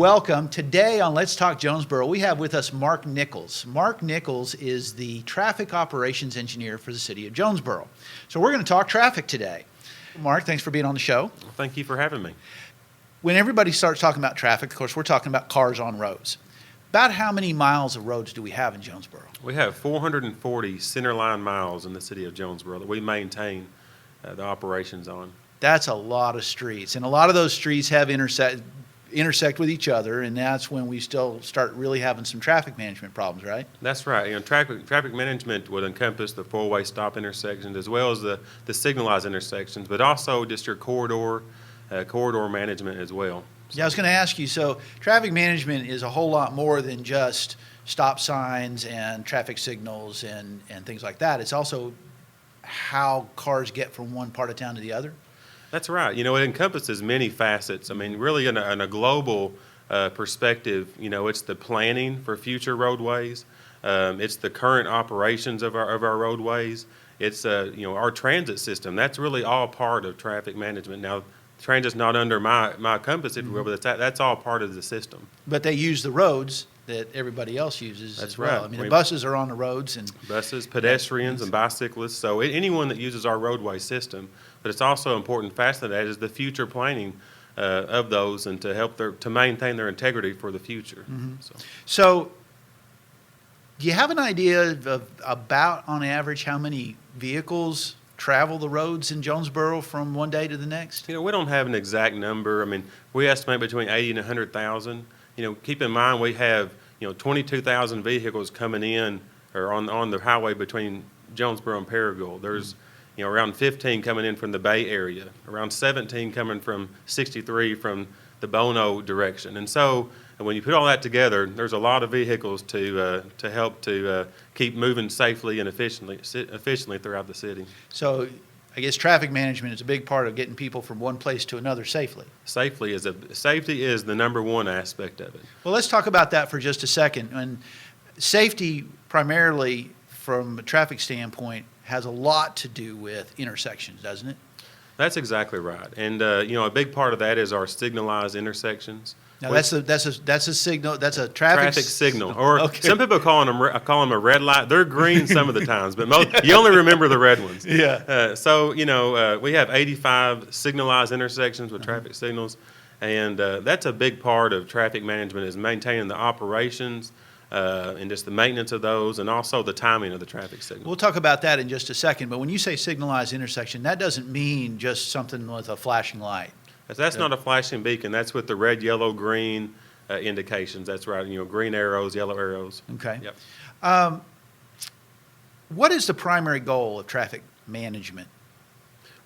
welcome. Today on Let's Talk Jonesboro, we have with us Mark Nichols. Mark Nichols is the traffic operations engineer for the city of Jonesboro. So we're going to talk traffic today. Mark, thanks for being on the show. Well, thank you for having me. When everybody starts talking about traffic, of course, we're talking about cars on roads. About how many miles of roads do we have in Jonesboro? We have 440 centerline miles in the city of Jonesboro that we maintain the operations on. That's a lot of streets, and a lot of those streets have intersect with each other, and that's when we still start really having some traffic management problems, right? That's right. Traffic management would encompass the four-way stop intersections as well as the signalized intersections, but also just your corridor management as well. Yeah, I was going to ask you, so traffic management is a whole lot more than just stop signs and traffic signals and things like that. It's also how cars get from one part of town to the other? That's right. It encompasses many facets. I mean, really in a global perspective, it's the planning for future roadways. It's the current operations of our roadways. It's, our transit system. That's really all part of traffic management. Now, transit's not under my compass, if you will, but that's all part of the system. But they use the roads that everybody else uses That's as well. right. I mean, the buses are on the roads. And buses, pedestrians, and bicyclists. So anyone that uses our roadway system. But it's also an important facet of that is the future planning of those and to help to maintain their integrity for the future. Mm-hmm. So do you have an idea of about, on average, how many vehicles travel the roads in Jonesboro from one day to the next? We don't have an exact number. I mean, we estimate between 80 and 100,000. Keep in mind we have 22,000 vehicles coming in or on the highway between Jonesboro and Paragould. There's around 15 coming in from the Bay Area, around 17 coming from 63 from the Bono direction. And so when you put all that together, there's a lot of vehicles to help to keep moving safely and efficiently throughout the city. So I guess traffic management is a big part of getting people from one place to another safely. Safety is the number one aspect of it. Well, let's talk about that for just a second. And safety, primarily from a traffic standpoint, has a lot to do with intersections, doesn't it? That's exactly right. And a big part of that is our signalized intersections. Now that's a signal. That's a traffic signal, or okay. Some people call them a red light. They're green some of the times, but you only remember the red ones. Yeah. We have 85 signalized intersections with traffic signals, and that's a big part of traffic management is maintaining the operations and just the maintenance of those, and also the timing of the traffic signal. We'll talk about that in just a second. But when you say signalized intersection, that doesn't mean just something with a flashing light. That's not a flashing beacon. That's with the red, yellow, green indications. That's right. Green arrows, yellow arrows. Okay. Yep. What is the primary goal of traffic management?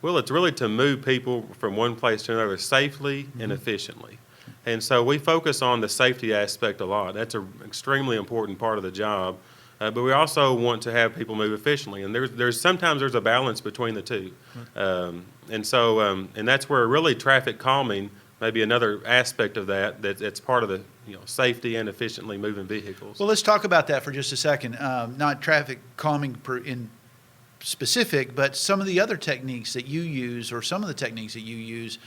Well, it's really to move people from one place to another safely and efficiently. And so we focus on the safety aspect a lot. That's an extremely important part of the job. But we also want to have people move efficiently. And sometimes there's a balance between the two. And that's where really traffic calming may be another aspect of that's part of the safety and efficiently moving vehicles. Well, let's talk about that for just a second. Not traffic calming in specific, but some of the other techniques that you use, or some of the techniques that you use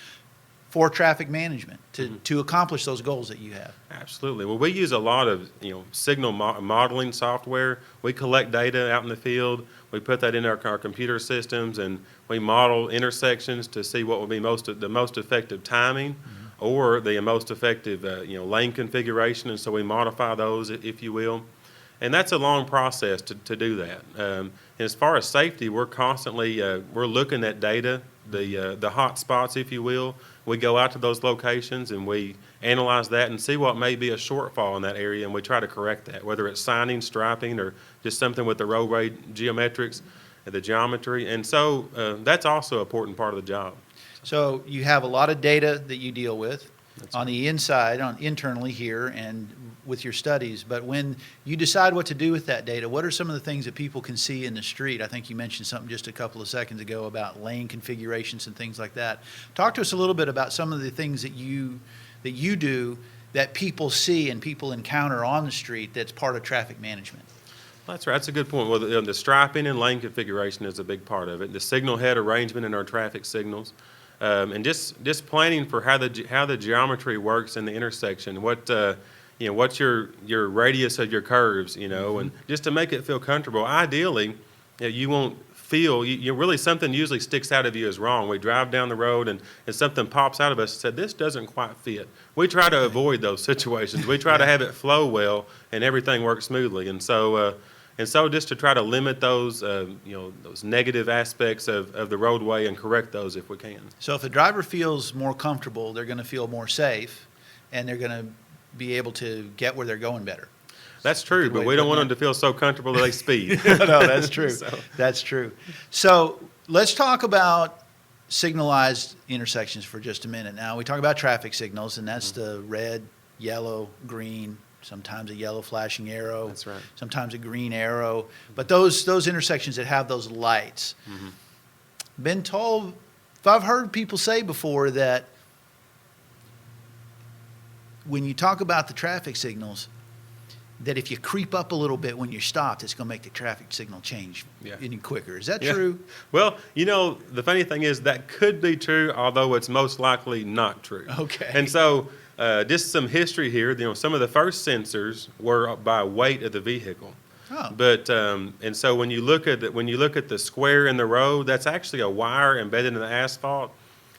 for traffic management to accomplish those goals that you have. Absolutely. Well, we use a lot of signal modeling software. We collect data out in the field. We put that in our computer systems, and we model intersections to see what will be the most effective timing or the most effective lane configuration. And so we modify those, if you will. And that's a long process to do that. And as far as safety, we're constantly we're looking at data, the hot spots, if you will. We go out to those locations and we analyze that and see what may be a shortfall in that area, and we try to correct that, whether it's signing, striping, or just something with the roadway geometrics, the geometry. And so that's also an important part of the job. So you have a lot of data that you deal with on the inside, internally here, and with your studies. But when you decide what to do with that data, what are some of the things that people can see in the street? I think you mentioned something just a couple of seconds ago about lane configurations and things like that. Talk to us a little bit about some of the things that you do that people see and people encounter on the street that's part of traffic management. That's right. That's a good point. Well, the striping and lane configuration is a big part of it. The signal head arrangement in our traffic signals. And just planning for how the geometry works in the intersection, what's your radius of your curves, and just to make it feel comfortable. Ideally, you won't feel, you really, something usually sticks out of you as wrong. We drive down the road and something pops out of us and said, this doesn't quite fit. We try to avoid those situations. We try to have it flow well and everything works smoothly. And so just to try to limit those, those negative aspects of the roadway and correct those if we can. So if a driver feels more comfortable, they're going to feel more safe, and they're going to be able to get where they're going better. That's true, but we don't want them to feel so comfortable that they speed. No, that's true. That's true. So let's talk about signalized intersections for just a minute. Now, we talk about traffic signals, and that's the red, yellow, green, sometimes a yellow flashing arrow. That's right. Sometimes a green arrow. But those intersections that have those lights. Been told, I've heard people say before that when you talk about the traffic signals, that if you creep up a little bit when you're stopped, it's going to make the traffic signal change any quicker. Is that true? Well, the funny thing is that could be true, although it's most likely not true. Okay. And so just some history here. Some of the first sensors were by weight of the vehicle. Oh. But and so when you look at the square in the road, that's actually a wire embedded in the asphalt,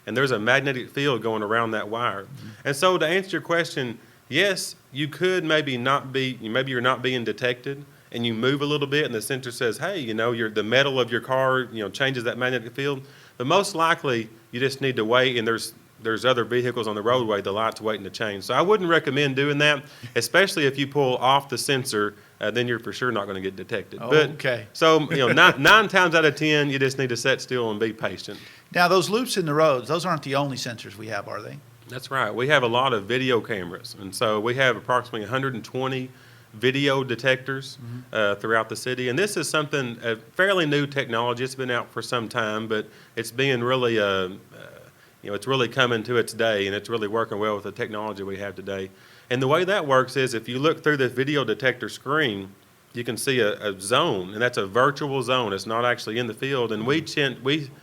and there's a magnetic field going around that wire. And so to answer your question, yes, you could maybe you're not being detected, and you move a little bit, and the sensor says, hey, the metal of your car, changes that magnetic field. But most likely, you just need to wait, and there's other vehicles on the roadway, the light's waiting to change. So I wouldn't recommend doing that, especially if you pull off the sensor, then you're for sure not going to get detected. Oh, but, okay. So, 9 times out of 10, you just need to sit still and be patient. Now, those loops in the roads, those aren't the only sensors we have, are they? That's right. We have a lot of video cameras, and so we have approximately 120 video detectors throughout the city. And this is a fairly new technology. It's been out for some time, but it's being really, it's really coming to its day, and it's really working well with the technology we have today. And the way that works is if you look through the video detector screen, you can see a zone, and that's a virtual zone. It's not actually in the field, and we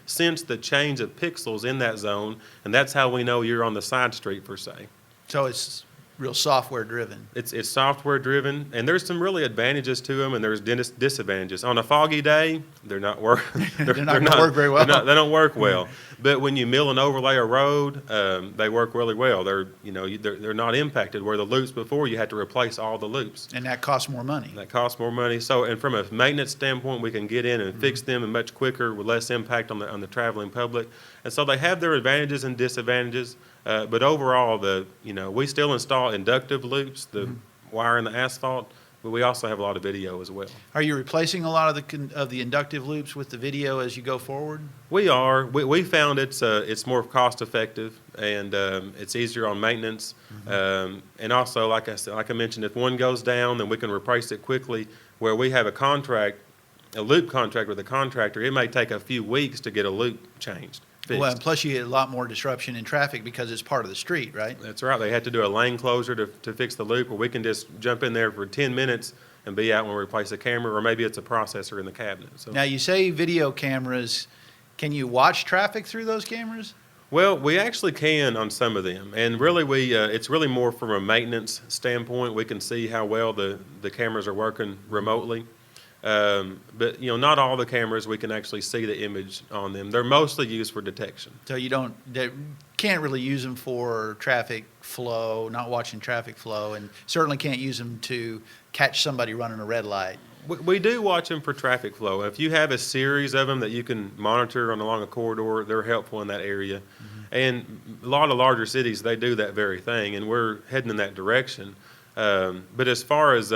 sense the change of pixels in that zone, and that's how we know you're on the side street, per se. So it's real software driven. It's software driven, and there's some really advantages to them, and there's disadvantages. On a foggy day, they're not work. They're not going to work very well. They don't work well. But when you mill and overlay a road, they work really well. They're not impacted. Where the loops before, you had to replace all the loops. And that costs more money. That costs more money. So, and from a maintenance standpoint, we can get in and fix them and much quicker with less impact on the traveling public. And so they have their advantages and disadvantages. But overall, we still install inductive loops, the wire in the asphalt, but we also have a lot of video as well. Are you replacing a lot of the inductive loops with the video as you go forward? We are. We found it's more cost effective, and it's easier on maintenance. And also, like I mentioned, if one goes down, then we can replace it quickly. Where we have a loop contract with a contractor, it may take a few weeks to get a loop changed. Fixed. Well, and plus you get a lot more disruption in traffic because it's part of the street, right? That's right. They had to do a lane closure to fix the loop, or we can just jump in there for 10 minutes and be out when we replace a camera, or maybe it's a processor in the cabinet. So. Now, you say video cameras. Can you watch traffic through those cameras? Well, we actually can on some of them, and really it's really more from a maintenance standpoint. We can see how well the cameras are working remotely. But not all the cameras we can actually see the image on them. They're mostly used for detection. So they can't really use them for traffic flow, not watching traffic flow, and certainly can't use them to catch somebody running a red light. We do watch them for traffic flow. If you have a series of them that you can monitor along a corridor, they're helpful in that area. And a lot of larger cities, they do that very thing, and we're heading in that direction. But as far as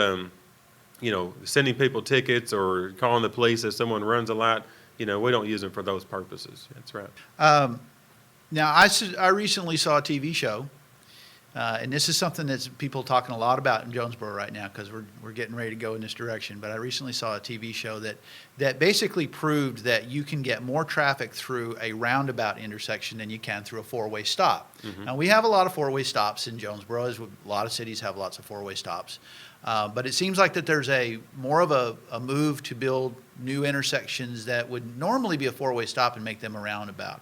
sending people tickets or calling the police if someone runs a light, we don't use them for those purposes. That's right. Now, I recently saw a TV show, and this is something that people are talking a lot about in Jonesboro right now because we're getting ready to go in this direction. But I recently saw a TV show that basically proved that you can get more traffic through a roundabout intersection than you can through a four-way stop. Now, we have a lot of four-way stops in Jonesboro, as a lot of cities have lots of four-way stops. But it seems like that there's more of a move to build new intersections that would normally be a four-way stop and make them a roundabout.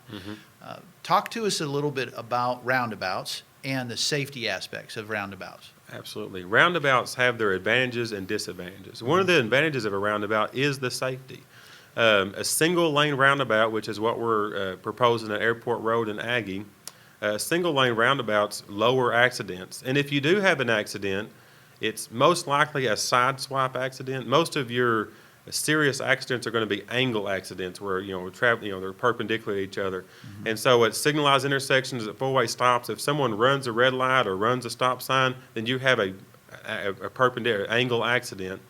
Talk to us a little bit about roundabouts and the safety aspects of roundabouts. Absolutely. Roundabouts have their advantages and disadvantages. One of the advantages of a roundabout is the safety. A single lane roundabout, which is what we're proposing at Airport Road and Aggie, single lane roundabouts lower accidents. And if you do have an accident, it's most likely a side swipe accident. Most of your serious accidents are going to be angle accidents where, they're perpendicular to each other. And so at signalized intersections, at four-way stops, if someone runs a red light or runs a stop sign, then you have a perpendicular angle accident.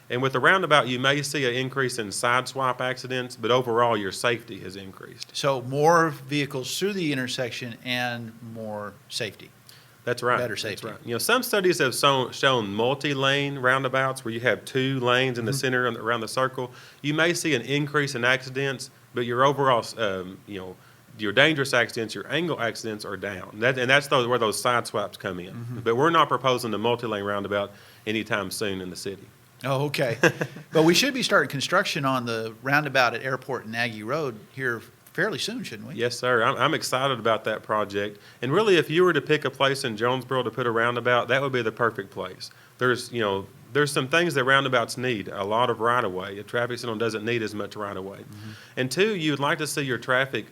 And with the roundabout, you may see an increase in side swipe accidents, but overall your safety has increased. So more vehicles through the intersection and more safety. That's right. Better safety. That's right. Some studies have shown multi-lane roundabouts where you have two lanes in the center and around the circle. You may see an increase in accidents, but your overall, your dangerous accidents, your angle accidents are down. That's where those side swipes come in. But we're not proposing a multi-lane roundabout anytime soon in the city. Oh, okay. But we should be starting construction on the roundabout at Airport and Aggie Road here fairly soon, shouldn't we? Yes, sir. I'm excited about that project. And really, if you were to pick a place in Jonesboro to put a roundabout, that would be the perfect place. There's some things that roundabouts need, a lot of right-of-way. A traffic signal doesn't need as much right-of-way. And two, you'd like to see your traffic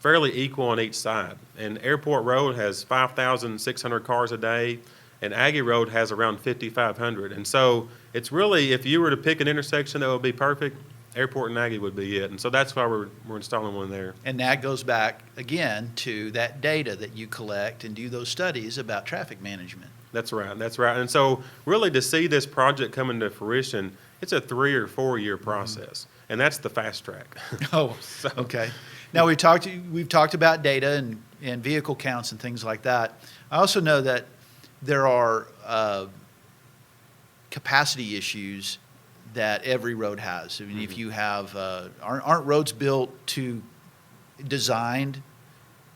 fairly equal on each side. And Airport Road has 5,600 cars a day, and Aggie Road has around 5,500. And so it's really, if you were to pick an intersection that would be perfect, Airport and Aggie would be it. And so that's why we're installing one there. And that goes back, again, to that data that you collect and do those studies about traffic management. That's right. That's right. And so really to see this project come into fruition, it's a 3 or 4 year process. And that's the fast track. Oh, okay. Now, we've talked about data and vehicle counts and things like that. I also know that there are capacity issues that every road has. I mean, if you have, aren't roads designed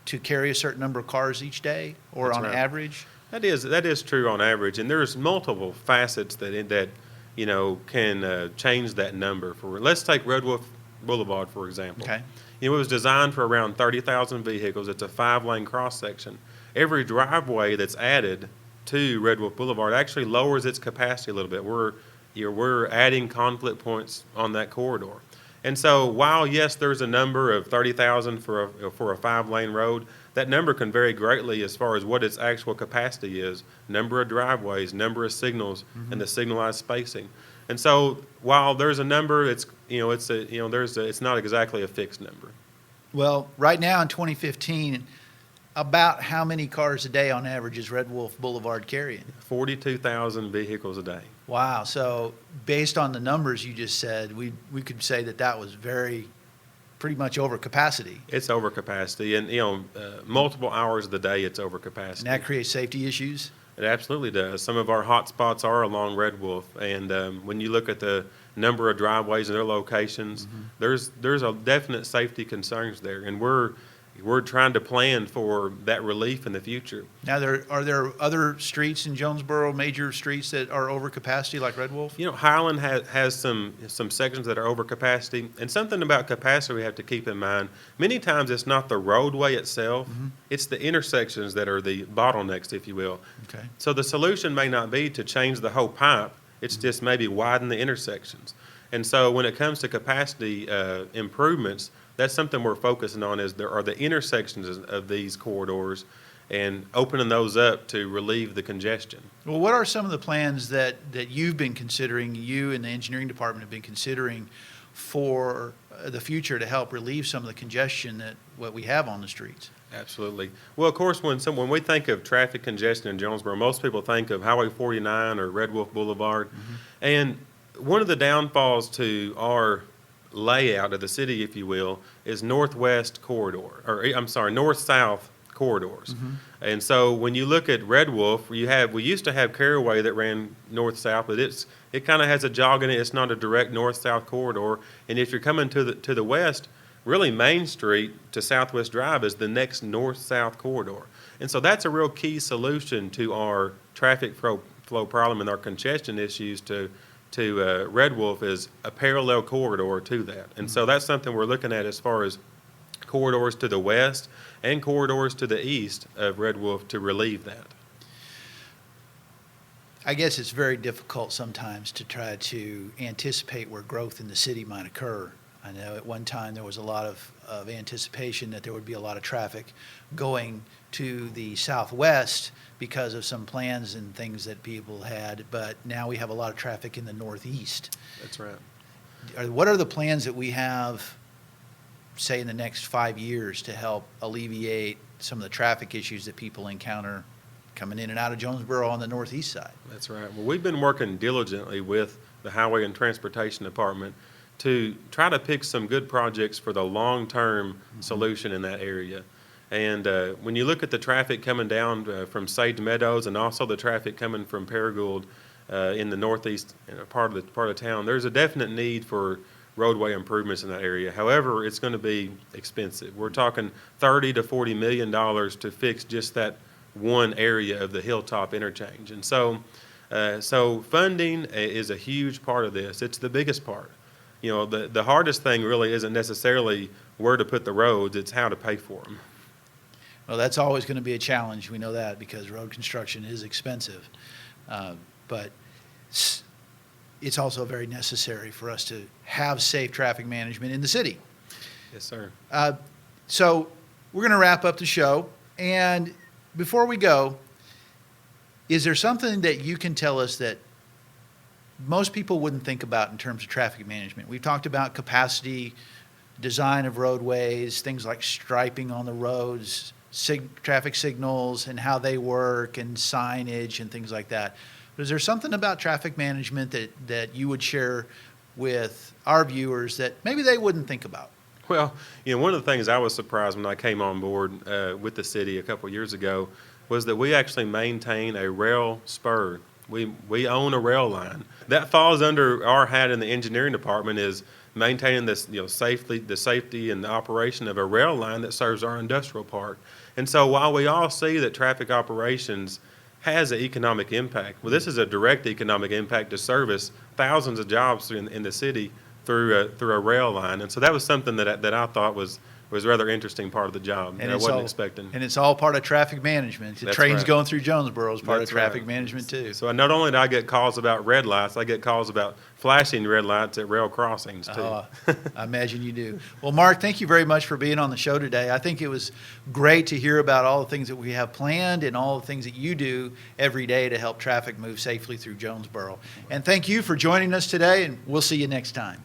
to carry a certain number of cars each day or That's on right. average? That is true on average. And there's multiple facets that can change that number. Let's take Red Wolf Boulevard, for example. Okay. It was designed for around 30,000 vehicles. It's a 5-lane cross-section. Every driveway that's added to Red Wolf Boulevard actually lowers its capacity a little bit. We're adding conflict points on that corridor. And so while, yes, there's a number of 30,000 for a 5-lane road, that number can vary greatly as far as what its actual capacity is, number of driveways, number of signals, and the signalized spacing. And so while there's a number, it's not exactly a fixed number. Well, right now in 2015, about how many cars a day on average is Red Wolf Boulevard carrying? 42,000 vehicles a day. Wow. So based on the numbers you just said, we could say that was pretty much over capacity. It's over capacity, and multiple hours of the day it's over capacity. And that creates safety issues? It absolutely does. Some of our hot spots are along Red Wolf, and when you look at the number of driveways and their locations, there's a definite safety concerns there, and we're trying to plan for that relief in the future. Now, are there other streets in Jonesboro, major streets that are over capacity like Red Wolf? Highland has some sections that are over capacity, and something about capacity we have to keep in mind. Many times it's not the roadway itself, it's the intersections that are the bottlenecks, if you will. Okay. So the solution may not be to change the whole pipe, it's just maybe widen the intersections. And so when it comes to capacity improvements, that's something we're focusing on, is there are the intersections of these corridors and opening those up to relieve the congestion. Well, what are some of the plans that you've been considering, you and the engineering department have been considering for the future to help relieve some of the congestion what we have on the streets? Absolutely. Well, of course, when we think of traffic congestion in Jonesboro, most people think of Highway 49 or Red Wolf Boulevard. And one of the downfalls to our layout of the city, if you will, is north-south corridors. And so when you look at Red Wolf, we used to have Caraway that ran north-south, but it kind of has a jog in it. It's not a direct north-south corridor. And if you're coming to the west, really Main Street to Southwest Drive is the next north-south corridor. And so that's a real key solution to our traffic flow problem and our congestion issues to Red Wolf, is a parallel corridor to that. And so that's something we're looking at as far as corridors to the west and corridors to the east of Red Wolf to relieve that. I guess it's very difficult sometimes to try to anticipate where growth in the city might occur. I know at one time there was a lot of anticipation that there would be a lot of traffic going to the southwest because of some plans and things that people had, but now we have a lot of traffic in the northeast. That's right. What are the plans that we have, say, in the next 5 years to help alleviate some of the traffic issues that people encounter coming in and out of Jonesboro on the northeast side? That's right. Well, we've been working diligently with the Highway and Transportation Department to try to pick some good projects for the long-term solution in that area. And when you look at the traffic coming down from Sage Meadows and also the traffic coming from Paragould in the northeast part of town, there's a definite need for roadway improvements in that area. However, it's going to be expensive. We're talking $30 to $40 million to fix just that one area of the Hilltop interchange. And so funding is a huge part of this. It's the biggest part. You know, the hardest thing really isn't necessarily where to put the roads, it's how to pay for them. Well, that's always going to be a challenge. We know that because road construction is expensive. But it's also very necessary for us to have safe traffic management in the city. Yes, sir. So we're going to wrap up the show. And before we go, is there something that you can tell us that most people wouldn't think about in terms of traffic management? We've talked about capacity, design of roadways, things like striping on the roads, traffic signals and how they work, and signage and things like that. But is there something about traffic management that you would share with our viewers that maybe they wouldn't think about? Well, you know, one of the things I was surprised when I came on board with the city a couple of years ago was that we actually maintain a rail spur. We own a rail line. That falls under our hat in the engineering department, is maintaining this, you know, the safety and the operation of a rail line that serves our industrial park. And so while we all see that traffic operations has an economic impact, well, this is a direct economic impact to service thousands of jobs in the city through a rail line. And so that was something that I thought was a rather interesting part of the job that I wasn't expecting. And it's all part of traffic management. The That's trains right. going through Jonesboro is part That's of traffic right. management too. So not only do I get calls about red lights, I get calls about flashing red lights at rail crossings too. I imagine you do. Well, Mark, thank you very much for being on the show today. I think it was great to hear about all the things that we have planned and all the things that you do every day to help traffic move safely through Jonesboro. And thank you for joining us today, and we'll see you next time.